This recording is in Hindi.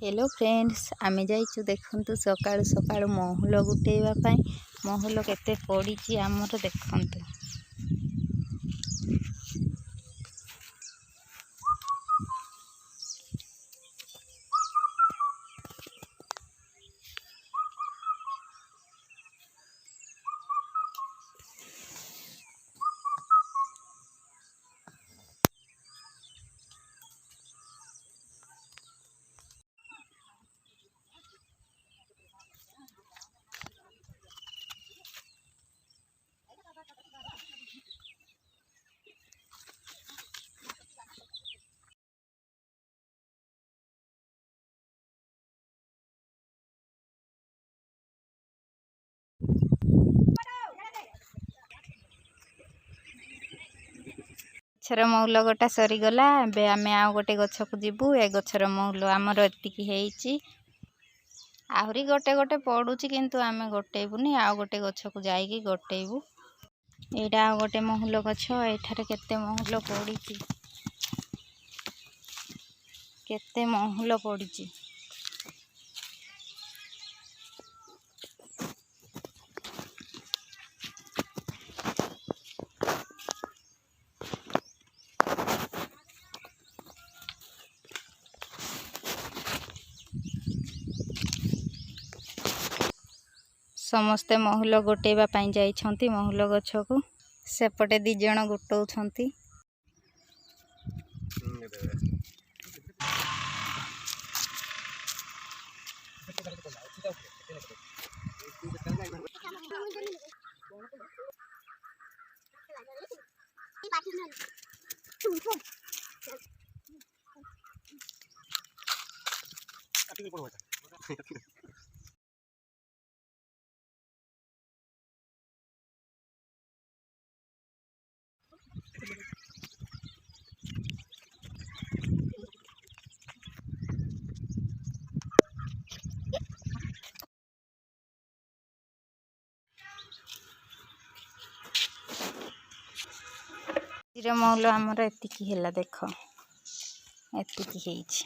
हेलो फ्रेंड्स आमे जाइचु देखंतु सकाळु सकाळु महूल गुटेइबा पाई महूल केते पड़ीची आमर देखंतु। गछर मौल गोटा सरीगला एबे आमे आउ गोटे गछ को जीवु ए गछर मौल आमर एतिकी हेइची आहरी गोटे गोटे पड़ुची किंतु आमे गोटेइबुनी आउ गोटे गछ को जाईकी गोटेइबु। एटा आउ गोटे महुल गछ एठारे केते महुल पड़ीची केते महुल पड़ीची। समस्ते महुल गोटेइबा पाई जाइछंती महुल गछ को सेपटे दी जण गोटौछंती। मौल आमर एतिकी हेला देख एतिकी हेइची।